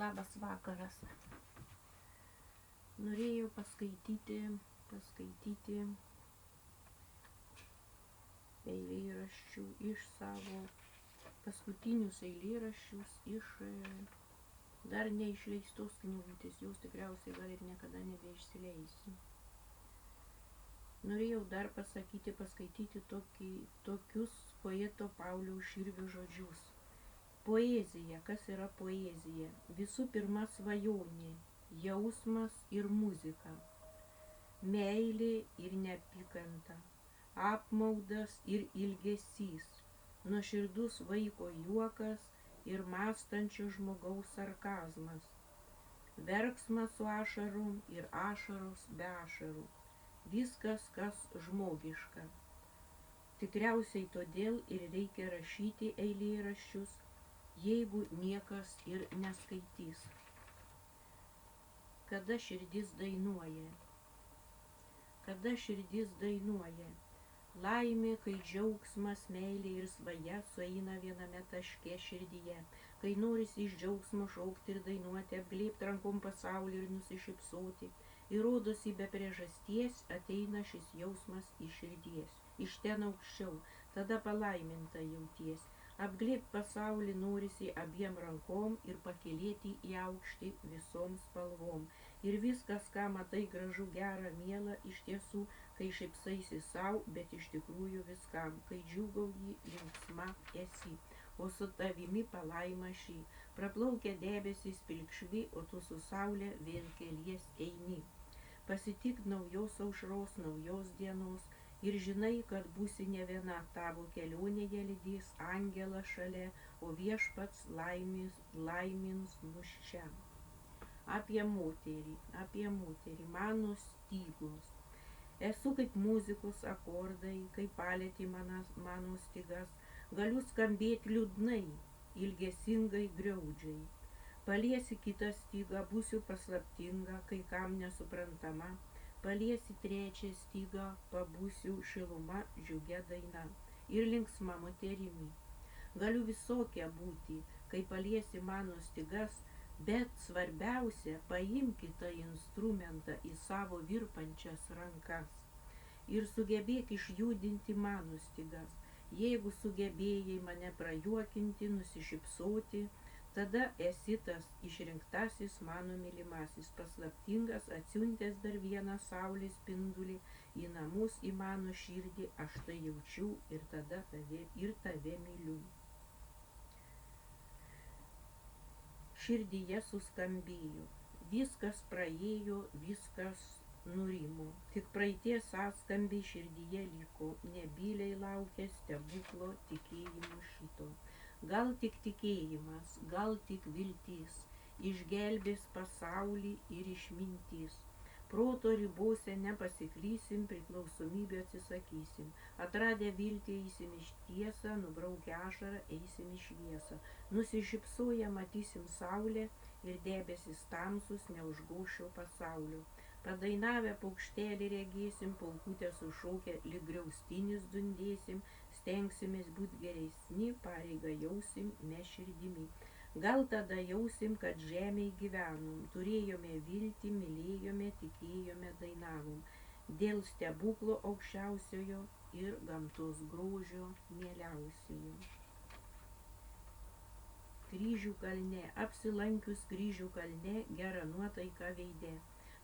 Labas vakaras. Norėjau paskaityti eilėraščių iš savo paskutinius eilėraščius iš dar neišleistos knygutės, jos tikriausiai gal ir niekada nebeišsileisiu. Norėjau dar paskaityti tokius poeto Pauliaus Širvio žodžius. Poezija, kas yra poezija? Visų pirma svajonė, jausmas ir muzika, meilė ir neapykanta, apmaudas ir ilgesys, nuoširdus vaiko juokas ir mąstančio žmogaus sarkazmas, verksmas su ašarom ir ašaros be ašarų, viskas, kas žmogiška. Tikriausiai todėl ir reikia rašyti eilėraščius, jeigu niekas ir neskaitys. Kada širdis dainuoja? Kada širdis dainuoja? Laimė, kai džiaugsmas, meilė ir svaja sueina viename taške širdyje, kai norisi iš džiaugsmo šaukti ir dainuoti, apglėbti rankom pasaulį ir nusišypsoti, ir rodosi be priežasties ateina šis jausmas iš širdies, iš ten aukščiau, tada palaiminta jauties. Apglėbti pasaulį norisi abiem rankom ir pakilėti į aukštį visom spalvom. Ir viskas, ką matai gražu, gera, miela, iš tiesų, kai šypsaisi sau, bet iš tikrųjų viskam, kai džiūgauji, linksma esi, o su tavimi palaima šį. Praplaukia debesys pilkšvi, o tu su saulė vėl kelies eini. Pasitik naujos aušros, naujos dienos, ir žinai, kad būsi ne viena, tavo kelionėje lydės angelą šalia, o viešpats laimins mus čia. Apie moterį, mano stygos. Esu kaip muzikos akordai, kaip palėti mano stygas, galiu skambėti liūdnai, ilgesingai griaudžiai. Paliesi kitą stygą, būsiu paslaptinga, kai kam nesuprantama. Paliesi trečią stygą, pabūsiu šiluma, džiugia daina ir linksma moterimi. Galiu visokia būti, kai paliesi mano stygas, bet svarbiausia, paimk kitą instrumentą į savo virpančias rankas ir sugebėk išjudinti mano stygas. Jeigu sugebėjai mane prajuokinti, nusišypsoti, tada esi tas išrinktasis mano mylimasis, paslaptingas, atsiuntęs dar vieną saulės spindulį į namus, į mano širdį, aš tai jaučiu ir tada tave myliu. Širdyje suskambėjo, viskas praėjo, viskas nurimo, tik praeities sąskambiai širdyje liko, nebyliai laukia stebuklo tikėjimo šito. Gal tik tikėjimas, gal tik viltis, išgelbės pasaulį ir išmintis. Proto ribose nepasiklysim, priklausomybę atsisakysim. Atradę viltį eisim iš tiesą, nubraukę ašarą eisim į šviesą. Nusišypsoję matysim saulę ir debesis tamsus neužgošio pasaulio. Padainavę paukštelį regėsim, polkutę sušaukę lyg griaustinis dundėsim, stengsimės būt geresni, pareigą jausim mes širdimi. Gal tada jausim, kad žemėj gyvenom, turėjome viltį, mylėjome, tikėjome, dainavom. Dėl stebuklo aukščiausiojo ir gamtos grožio mieliausiojo. Kryžių kalne, apsilankius Kryžių kalne, gera nuotaika veide.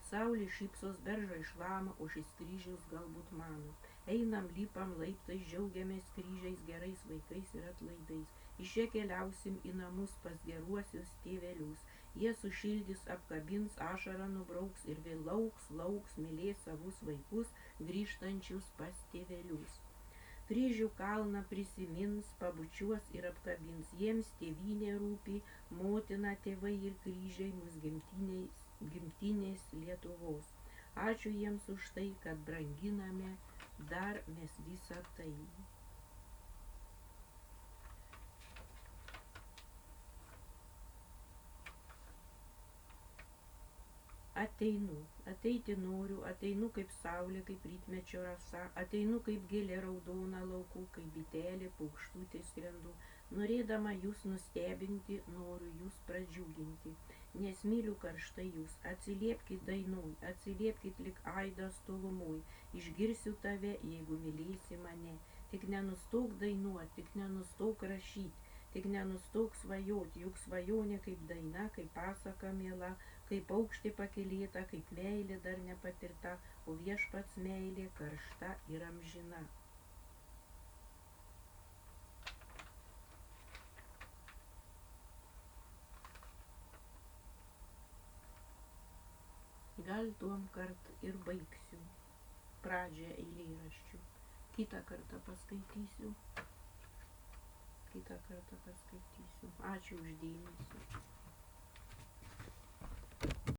Saulė šypsos beržą išlama, o šis kryžius galbūt mano. Einam, lipam laiptais, džiaugiamės kryžiais, gerais vaikais ir atlaidais. Iš čia keliausim į namus pas geruosius tėvelius. Jie sušildys, apkabins, ašarą nubrauks ir vėl lauks, mylės savus vaikus, grįžtančius pas tėvelius. Kryžių kalną prisimins, pabučiuos ir apkabins. Jiems tėvynė rūpi, motina, tėvai ir kryžiai mus gimtinės Lietuvos. Ačiū jiems už tai, kad branginame dar mes visą tai. Ateiti noriu, ateinu kaip saulė, kaip rytmečio rasa, ateinu kaip gėlė raudona laukų, kaip bitelė, paukštutė skrendu, Norėdama jūs nustebinti, noriu jūs pradžiuginti, nes myliu karštai jūs. Atsiliepkit dainoj, atsiliepkit lik aidas tolumoj, išgirsiu tave, jeigu mylėsi mane. Tik nenustok dainuot, tik nenustok rašyt, tik nenustok svajot, juk svajonė kaip daina, kaip pasaka miela, kaip paukštė pakylėta, kaip meilė dar nepatirta, o viešpats meilė karšta ir amžina. Gal tuom kart ir baigsiu pradžią eilėraščių. Kitą kartą paskaitysiu. Ačiū už dėmesį.